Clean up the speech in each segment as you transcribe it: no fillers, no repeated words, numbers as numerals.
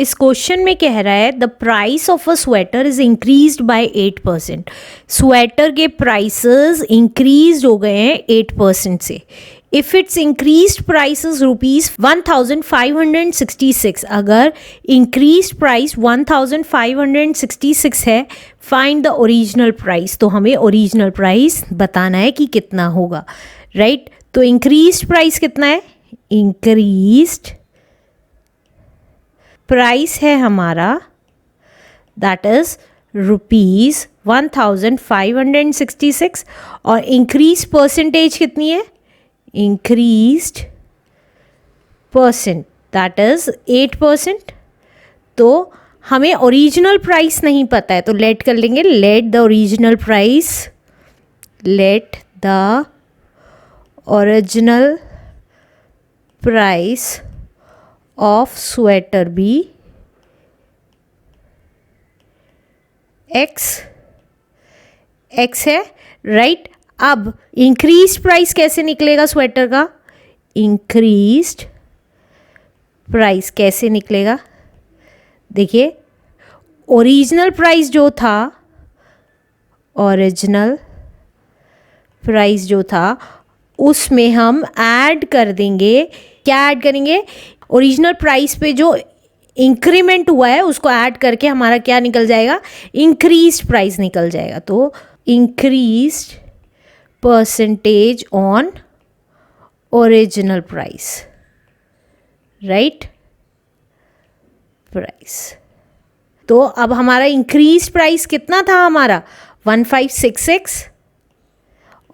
इस क्वेश्चन में कह रहा है the price of a sweater is increased by 8%। Sweater के प्राइसेस इंक्रीज हो गए हैं 8% से। If it's increased price is rupees 1566, अगर इंक्रीज्ड प्राइस 1566 है, फाइंड द ओरिजिनल प्राइस। तो हमें ओरिजिनल प्राइस बताना है कि कितना होगा, राइट? तो इंक्रीज्ड प्राइस कितना है? इंक्रीज्ड प्राइस है हमारा दैट इज रुपीज 1566 और इंक्रीज परसेंटेज कितनी है? Increased percent that is 8%। तो हमें ओरिजिनल प्राइस नहीं पता है तो लेट कर लेंगे, let the original price, let the original price of sweater be x है, राइट? अब इंक्रीज प्राइस कैसे निकलेगा स्वेटर का? इंक्रीज्ड प्राइस कैसे निकलेगा? देखिए, ओरिजिनल प्राइस जो था, ओरिजिनल प्राइस जो था उसमें हम ऐड कर देंगे, क्या ऐड करेंगे? ओरिजिनल प्राइस पे जो इंक्रीमेंट हुआ है उसको ऐड करके हमारा क्या निकल जाएगा? इंक्रीज्ड प्राइस निकल जाएगा। तो increased percentage on original price, right? Price. तो अब हमारा इंक्रीज प्राइस कितना था? हमारा 1566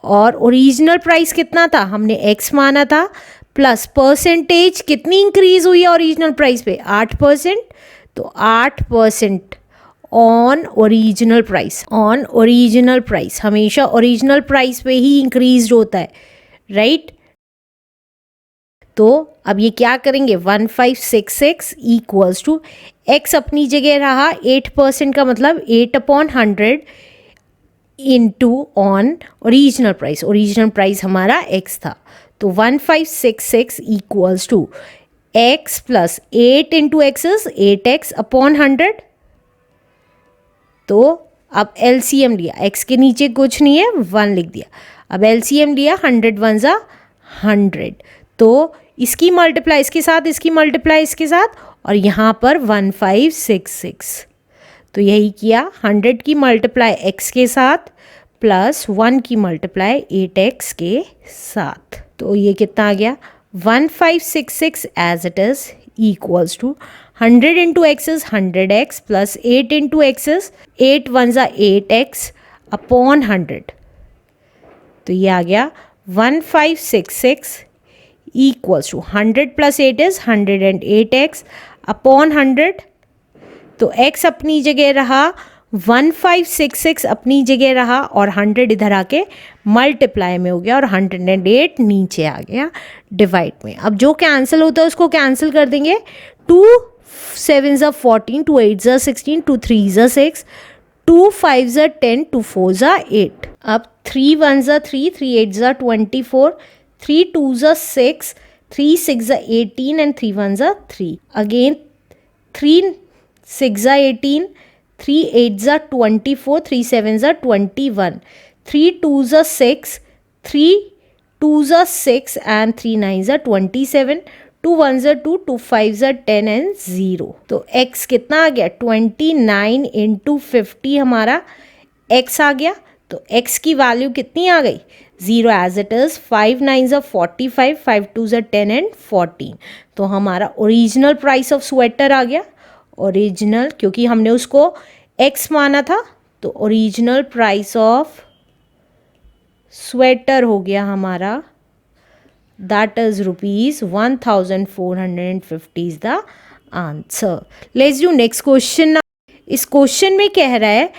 और ओरिजिनल प्राइस कितना था? हमने x माना था, प्लस परसेंटेज कितनी इंक्रीज हुई है ओरिजिनल प्राइस पे? 8%। तो 8% on original price, on original price हमेशा ओरिजिनल प्राइस पे ही इंक्रीज होता है, राइट? तो अब ये क्या करेंगे? 1566 इक्वल्स टू x अपनी जगह रहा 8% का मतलब 8/100 into on original price. Original price हमारा x था, तो 1566 equals to x plus 8 into x is 8x/100। तो अब LCM लिया, x के नीचे कुछ नहीं है, 1 लिख दिया। अब LCM लिया, 100 1 जा 100, तो इसकी मल्टीप्लाई इसके साथ, इसकी मल्टीप्लाई इसके साथ, और यहाँ पर 1566। तो यही किया, 100 की मल्टीप्लाई x के साथ प्लस 1 की मल्टीप्लाई 8x के साथ। तो ये कितना आ गया? 1566 as it is equals to 100 into x is 100x plus 8 into x is 8 1 जा 8x/100। तो ये आ गया 1566 equals to 100 plus 8 is 108x/100। तो x अपनी जगह रहा, 1566 अपनी जगह रहा, और 100 इधर आके मल्टीप्लाई में हो गया, और 108 नीचे आ गया डिवाइड में। अब जो कैंसिल होता है उसको कैंसिल कर देंगे। 2 7 जा 14, 2 8 जा 16, 2 3 जा 6, 2 5 जा 10, 2 4 जा 8। अब 3 1 जा 3, 3 8 जा 24, 3 2 जा 6, 3 6 जा 18 and 3 1 जा 3। Again 3 6 जा 18, 3 8 जा 24, 3 7 जा 21, 3 2 जा 6, 3 2 जा 6 and 3 9 जा 27, 2 1 जा 2, 2 5 जा 10 and 0। तो x कितना आ गया? 29 इंटू 50 हमारा x आ गया। तो x की वैल्यू कितनी आ गई? 0 एज इट इज़। 5 9 जा 45, 5 2 जा 10 and 14। तो हमारा ओरिजिनल प्राइस ऑफ स्वेटर आ गया। ओरिजिनल, क्योंकि हमने उसको x माना था, तो ओरिजिनल प्राइस ऑफ स्वेटर हो गया हमारा that is rupees 1450 is the answer. Let's do next question. इस क्वेश्चन में कह रहा है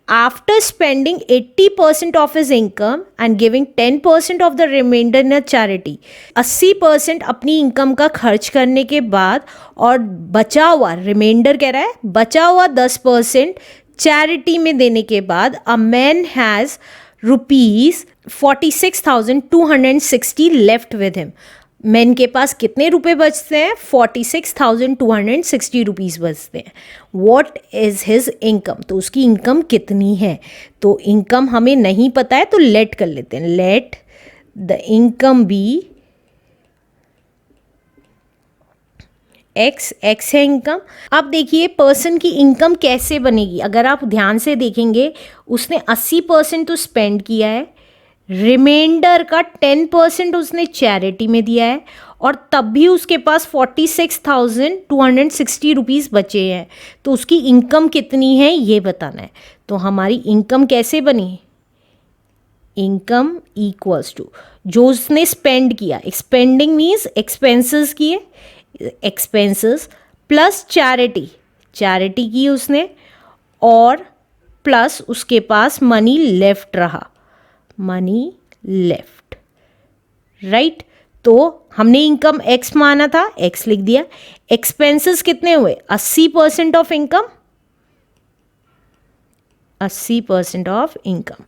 after spending 80% of his income and giving 10% of the remainder in a charity. 80% अपनी इनकम का खर्च करने के बाद और बचा हुआ रिमाइंडर कह रहा है, बचा हुआ 10% चैरिटी में देने के बाद a man has rupees 46,260 left with him. Main के पास कितने रुपए बचते हैं? 46,260 रुपीज़ बचते हैं। वॉट इज़ हिज इनकम, तो उसकी इनकम कितनी है? तो इनकम हमें नहीं पता है तो लेट कर लेते हैं, let the income be x, x है इनकम। अब देखिए पर्सन की इनकम कैसे बनेगी, अगर आप ध्यान से देखेंगे उसने 80% तो स्पेंड किया है, रिमाइंडर का 10% उसने चैरिटी में दिया है और तब भी उसके पास 46,260 रुपीज़ बचे हैं। तो उसकी इनकम कितनी है ये बताना है। तो हमारी इनकम कैसे बनी? इनकम इक्वल्स टू जो उसने स्पेंड किया, स्पेंडिंग मीन्स एक्सपेंसेस किए, एक्सपेंसेस प्लस चैरिटी, चैरिटी की उसने, और प्लस उसके पास मनी लेफ्ट रहा, मनी लेफ्ट, राइट। तो हमने इनकम एक्स माना था, एक्स लिख दिया। एक्सपेंसेस कितने हुए? 80% of income, 80% of income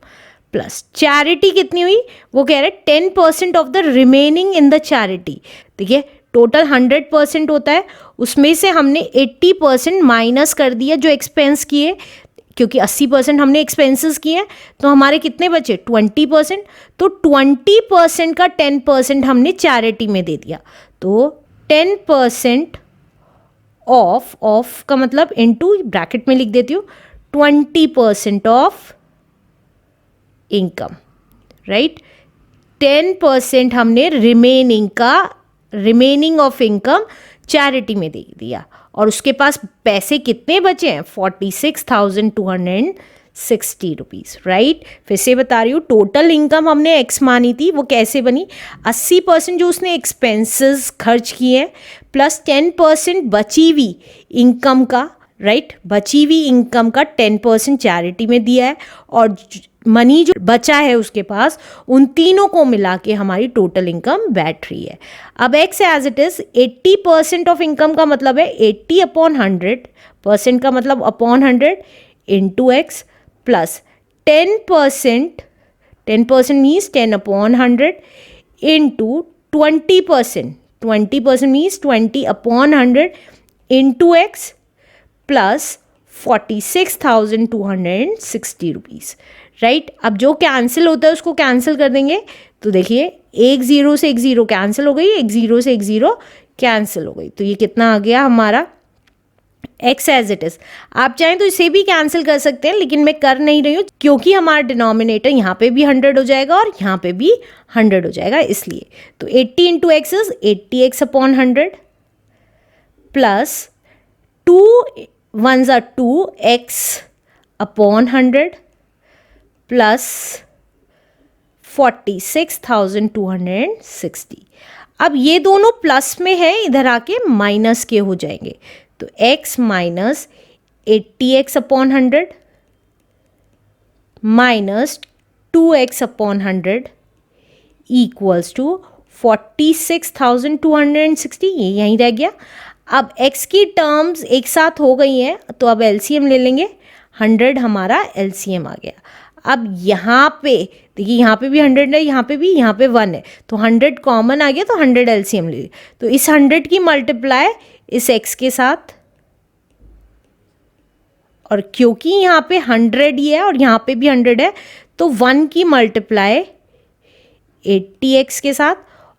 plus charity कितनी हुई? वो कह रहे 10% of the remaining in the charity. देखिए टोटल 100% होता है, उसमें से हमने 80% माइनस कर दिया जो एक्सपेंस किए, क्योंकि 80% हमने एक्सपेंसेस किए, तो हमारे कितने बचे? 20%। तो 20% का 10% हमने चैरिटी में दे दिया। तो 10% ऑफ का मतलब इनटू ब्रैकेट में लिख देती हूँ 20% ऑफ इनकम, राइट। 10% हमने रिमेनिंग ऑफ इनकम चैरिटी में दे दिया और उसके पास पैसे कितने बचे हैं? 46,260 रुपीज़, राइट। फिर से बता रही हूँ, टोटल इनकम हमने एक्स मानी थी, वो कैसे बनी? 80% जो उसने एक्सपेंसेस खर्च किए प्लस 10% बची हुई इनकम का, राइट, बची हुई इनकम का 10% चैरिटी में दिया है और मनी जो बचा है उसके पास, उन तीनों को मिला के हमारी टोटल इनकम बैठ रही है। अब x as it is 80% of income का मतलब है 80/100%, का मतलब upon 100 into x plus 10%, 10% means 10/100 into 20%, 20% means 20/100 into x plus 46,260 rupees, right. अब जो कैंसिल होता है उसको कैंसिल कर देंगे। तो देखिए एक ज़ीरो से एक ज़ीरो कैंसिल हो गई, एक ज़ीरो से एक ज़ीरो कैंसिल हो गई। तो ये कितना आ गया हमारा? X as it is. आप चाहें तो इसे भी कैंसिल कर सकते हैं, लेकिन मैं कर नहीं रही हूँ क्योंकि हमारा डिनोमिनेटर यहाँ पे भी 100 हो जाएगा और यहाँ पे भी 100 हो जाएगा, इसलिए। तो 80 into x is 80x/100 plus 2 1s are 2x/100 plus 46,260। अब ये दोनों प्लस में है, इधर आके माइनस के हो जाएंगे। तो x minus 80x/100 minus 2x/100 equals to 46,260, ये यहीं रह गया। अब x की टर्म्स एक साथ हो गई हैं, तो अब LCM ले लेंगे। 100 हमारा LCM आ गया। अब यहाँ पे देखिए, यहाँ पे भी 100 है, यहाँ पे भी, यहाँ पे 1 है, तो 100 कॉमन आ गया, तो 100 LCM ले लिया। तो इस 100 की मल्टीप्लाई इस x के साथ, और क्योंकि यहाँ पे 100 ही है और यहाँ पे भी 100 है, तो 1 की मल्टीप्लाई 80x के साथ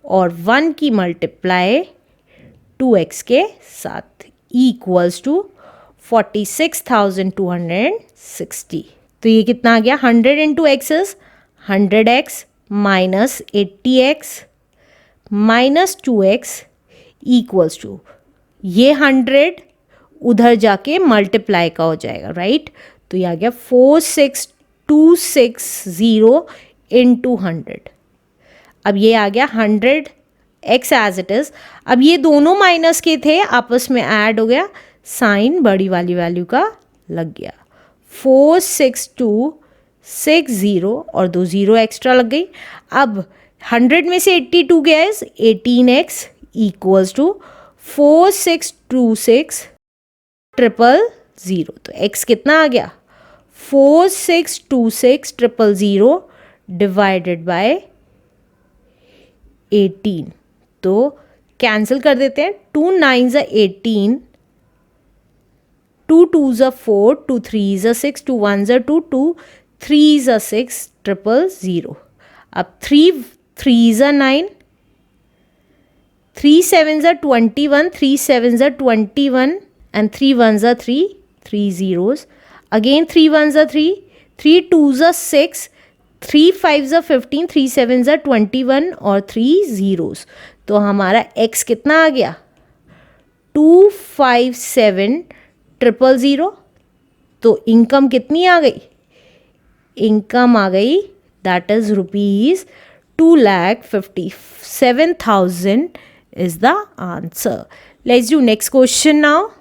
और 1 की मल्टीप्लाई 2x के साथ इक्वल्स टू 46,260। तो ये कितना आ गया? 100 into x is 100x minus 80x minus 2x equals to, ये 100 उधर जाके मल्टीप्लाई का हो जाएगा, राइट। तो ये आ गया 46,260 इंटू 100। अब ये आ गया 100 एक्स एज इट इज़। अब ये दोनों माइनस के थे, आपस में ऐड हो गया, साइन बड़ी वाली वैल्यू का लग गया। 46,260 और 2 ज़ीरो एक्स्ट्रा लग गई। अब 100 में से 82 गया इज 18x इक्वल्स टू 4626,000। तो x कितना आ गया? 4626,000 डिवाइडेड बाय 18, तो कैंसिल कर देते हैं. 2 9s are 18, 2 2s are 4, 2 3s are 6, 2 1s are 2, 2 3s are 6, 000. अब 3 3s are 9, 3 7s are 21, 3 7s are 21, and 3 1s are 3, 3 zeros. Again 3 1s are 3, 3 2s are 6, 3 5s are 15, 3 7s are 21 और 3 zeros. तो हमारा x कितना आ गया? 257,000. तो income कितनी आ गई? इनकम आ गई that is ₹2,57,000 is the answer. Let's do next question now.